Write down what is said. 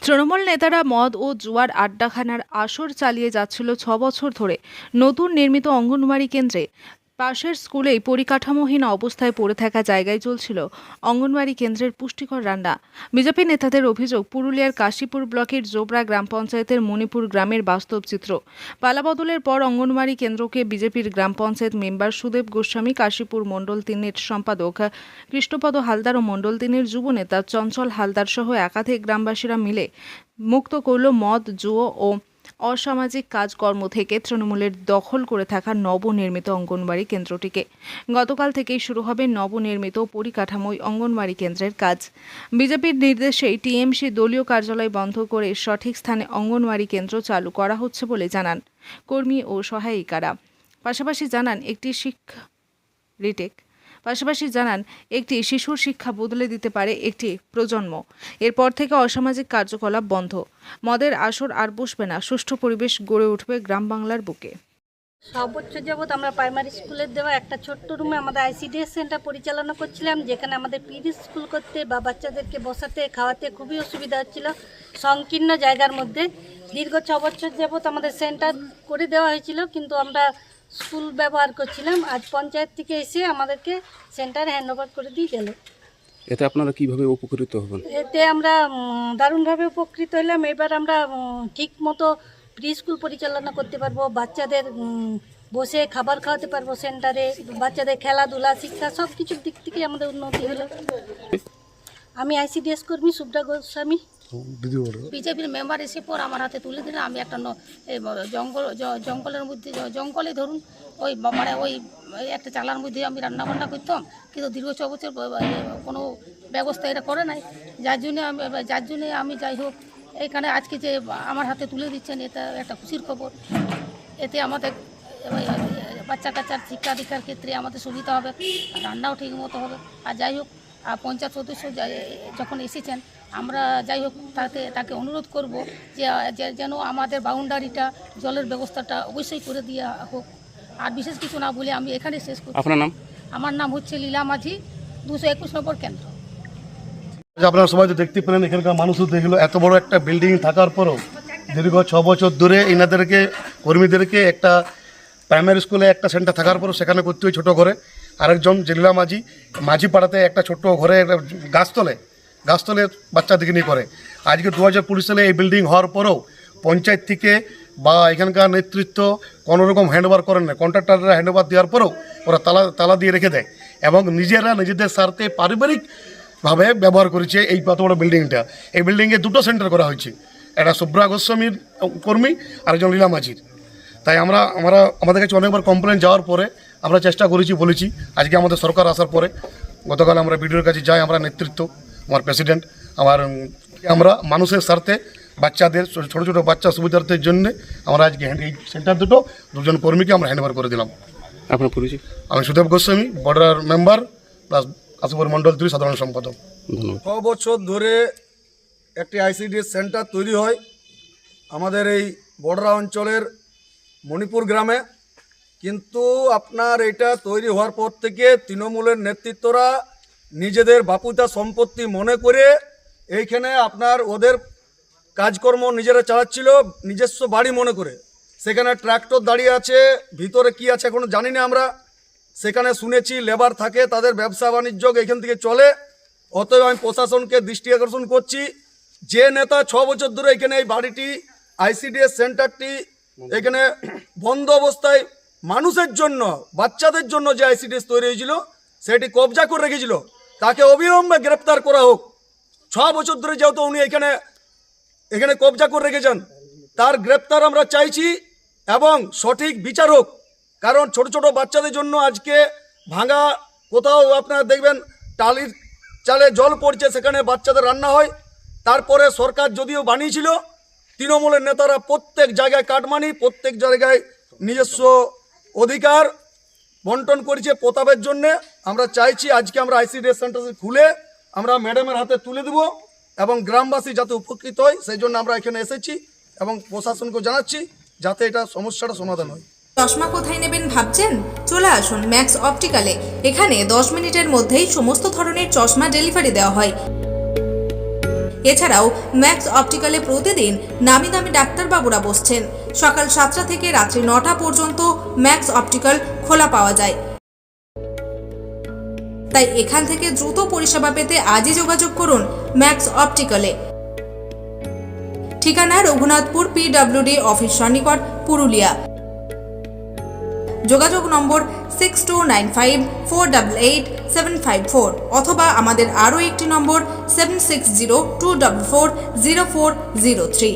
তৃণমূল নেতারা মদ ও জুয়ার আড্ডাখানার আসর চালিয়ে যাচ্ছিল 6 বছর ধরে। নতুন নির্মিত অঙ্গনওয়াড়ি কেন্দ্রে পাশের স্কুলেই পরিকাঠামোহীন অবস্থায় পড়ে থাকা জায়গায় চলছিল অঙ্গনওয়াড়ি কেন্দ্রের পুষ্টিকর রান্না। বিজেপি নেতাদের অভিযোগ, পুরুলিয়ার কাশীপুর ব্লকের জোবরা গ্রাম পঞ্চায়েতের মণিপুর গ্রামের বাস্তব চিত্র। পালাবদলের পর অঙ্গনওয়াড়ি কেন্দ্রকে বিজেপির গ্রাম পঞ্চায়েত মেম্বার সুদেব গোস্বামী, কাশীপুর মণ্ডল 3-এর সম্পাদক কৃষ্ণপদ হালদার ও মণ্ডল 3-এর যুব নেতা চঞ্চল হালদার সহ একাধিক গ্রামবাসীরা মিলে মুক্ত করল মদ, জুয়া ও অসামাজিক কাজকর্ম থেকে তৃণমূলের দখল করে থাকা নবনির্মিত অঙ্গনওয়াড়ি কেন্দ্রটিকে। গতকাল থেকেই শুরু হবে নবনির্মিত পরিকাঠামোয় অঙ্গনওয়াড়ি কেন্দ্রের কাজ। বিজেপির নির্দেশেই টিএমসি দলীয় কার্যালয় বন্ধ করে সঠিক স্থানে অঙ্গনওয়াড়ি কেন্দ্র চালু করা হচ্ছে বলে জানান কর্মী ও সহায়িকারা। পাশাপাশি জানান একটি শিশুর শিক্ষা বদলে দিতে পারে একটি প্রজন্ম। এরপর থেকে অসামাজিক কার্যকলাপ বন্ধ, মদের আসর আর বসবে না, সুষ্ঠু পরিবেশ গড়ে উঠবে গ্রাম বাংলার বুকে। 6 বছর যাবৎ আমরা প্রাইমারি স্কুলের দেওয়া একটা ছোট্ট রুমে আমাদের আইসিডিএস সেন্টার পরিচালনা করছিলাম, যেখানে আমাদের পিডি স্কুল করতে বা বাচ্চাদেরকে বসাতে খাওয়াতে খুবই অসুবিধা হচ্ছিল সংকীর্ণ জায়গার মধ্যে। দীর্ঘ 6 বছর যাবৎ আমাদের সেন্টার করে দেওয়া হয়েছিল, কিন্তু আমরা স্কুল ব্যবহার করছিলাম। আজ পঞ্চায়েত থেকে এসে আমাদেরকে সেন্টারে হ্যান্ডওভার করে দিয়ে গেল। এতে আপনারা কিভাবে উপকৃত হবেন? এতে আমরা দারুণভাবে উপকৃত হলাম। এবার আমরা ঠিক মতো প্রি স্কুল পরিচালনা করতে পারবো, বাচ্চাদের বসে খাবার খাওয়াতে পারবো সেন্টারে, বাচ্চাদের খেলাধুলা শিক্ষা সব কিছুর দিক থেকে আমাদের উন্নতি হলো। আমি আইসিডিএস কর্মী সুব্রা গোস্বামী। বিজেপির মেম্বার এসে পর আমার হাতে তুলে দিলে আমি একটা জঙ্গলের মধ্যে জঙ্গলে ধরুন ওই মানে ওই একটা চালার মধ্যে আমি রান্নাবান্না করতাম, কিন্তু দীর্ঘ 6 বছর কোনো ব্যবস্থা এটা করে নাই, যার জন্যে আমি যাই হোক এইখানে আজকে যে আমার হাতে তুলে দিচ্ছেন, এটা একটা খুশির খবর। এতে আমাদের বাচ্চা কাচ্চার শিক্ষা দীক্ষার ক্ষেত্রে আমাদের সুবিধা হবে, রান্নাও ঠিক মতো হবে। আর যাই হোক পঞ্চায়েত সদস্য যখন এসেছেন, আমরা যাই হোক তাকে অনুরোধ করব যে যেন আমাদের বাউন্ডারিটা জলের ব্যবস্থাটা অবশ্যই করে দেওয়া হোক। আর বিশেষ কিছু না বলে আমি এখানে শেষ করছি। আপনার নাম? আমার নাম হচ্ছে লীলা মাঝি, 221 নম্বর কেন্দ্র। আপনারা সবাই তো দেখতে পেলেন, এখানকার মানুষও দেখলো এত বড় একটা বিল্ডিং থাকার পরও দীর্ঘ 6 বছর ধরে এনাদেরকে কর্মীদেরকে একটা প্রাইমারি স্কুলে একটা সেন্টার থাকার পরও সেখানে করতে হয় ছোটো ঘরে। আরেকজন জেলা মাঝি পাড়াতে একটা ছোট্ট ঘরে গাছতলে বাচ্চাদেরকে নিয়ে করে। আজকে 2020 সালে এই বিল্ডিং হওয়ার পরেও পঞ্চায়েত থেকে বা এখানকার নেতৃত্ব কোনোরকম হ্যান্ডওভার করেন না। কন্ট্রাক্টররা হ্যান্ডওভার দেওয়ার পরেও ওরা তালা দিয়ে রেখে দেয় এবং নিজেরা নিজেদের স্বার্থে পারিবারিকভাবে ব্যবহার করেছে এই এত বড় বিল্ডিংটা। এই বিল্ডিংয়ে 2টো সেন্টার করা হয়েছে, একটা সুব্রা গোস্বামীর কর্মী আর একজন লীলা মাঝির। তাই আমাদের কাছে অনেকবার কমপ্লেন যাওয়ার পরে আমরা চেষ্টা বলেছি আজকে আমাদের সরকার আসার পরে গতকাল আমরা বিডিওর কাছে যাই, আমরা নেতৃত্ব, আমার প্রেসিডেন্ট, আমরা মানুষের স্বার্থে বাচ্চাদের ছোটো ছোটো বাচ্চা সুবিধার্থের জন্য আমরা আজকে এই সেন্টার 2জন কর্মীকে আমরা হ্যান্ডওভার করে দিলাম। আপনার পরিচয়? আমি Sudeb Goswami, board member plus Kashipur মণ্ডল 3 সাধারণ সম্পাদক। 6 বছর ধরে একটি আইসিডিএস সেন্টার তৈরি হয় আমাদের এই বর্ডার অঞ্চলের মণিপুর গ্রামে, কিন্তু আপনার এটা তৈরি হওয়ার পর থেকে তৃণমূলের নেতৃত্বরা নিজেদের বাপুতা সম্পত্তি মনে করে এইখানে আপনার ওদের কাজকর্ম নিজেরা চালাচ্ছিল, নিজস্ব বাড়ি মনে করে। সেখানে ট্রাক্টর দাঁড়িয়ে আছে, ভিতরে কি আছে এখনো জানি না আমরা। সেখানে শুনেছি লেবার থাকে, তাদের ব্যবসা বাণিজ্য এখান থেকে চলে। অতএব আমি প্রশাসনকে দৃষ্টি আকর্ষণ করছি, যে নেতা 6 বছর ধরে এখানে এই বাড়িটি আইসিডিএস সেন্টারটি এখানে বন্ধ অবস্থায় মানুষের জন্য বাচ্চাদের জন্য যে আইসিডিএস তৈরি হয়েছিল সেটি কবজা করে রেখেছিল, তাকে অবিলম্বে গ্রেপ্তার করা হোক। 6 বছর ধরে যেহেতু উনি এখানে কবজা করে রেখেছেন, তার গ্রেপ্তার আমরা চাইছি এবং সঠিক বিচার হোক। কারণ ছোট ছোট বাচ্চাদের জন্য আজকে ভাঙা কোথাও আপনারা দেখবেন টালির চালে জল পড়ছে, সেখানে বাচ্চাদের রান্না হয়। তারপরে সরকার যদিও বানিয়েছিল, তৃণমূলের নেতারা প্রত্যেক জায়গায় কাটমানি, প্রত্যেক জায়গায় নিজস্ব অধিকার বন্টন করেছে প্রতাপের জন্যে। আমরা চাইছি আজকে আমরা আইসিডিএস সেন্টার খুলে আমরা ম্যাডামের হাতে তুলে দেব এবং গ্রামবাসী যাতে উপকৃত হয় সেই জন্য আমরা এখানে এসেছি এবং প্রশাসনকে জানাচ্ছি যাতে এটা সমস্যাটা সমাধান হয়। চশমা কোথায় নেবেন ভাবছেন? চলে আসুন ম্যাক্স অপটিক্যালে। এখানে 10 মিনিটের মধ্যেই সমস্ত ধরনের চশমা ডেলিভারি দেওয়া হয়। এছাড়াও ম্যাক্স অপটিক্যালে প্রতিদিন নামি দামি ডাক্তারবাবুরা বসছেন। সকাল 7টা থেকে রাত্রি 9টা পর্যন্ত ম্যাক্স অপটিক্যাল খোলা পাওয়া যায়। তাই এখান থেকে দ্রুত পরিষেবা পেতে আজই যোগাযোগ করুন ম্যাক্স অপটিক্যালে। ঠিকানা রঘুনাথপুর PWD অফিস সন্নিকট, পুরুলিয়া। যোগাযোগ নম্বর 6295488754 অথবা আমাদের আরও একটি নম্বর 7602440403।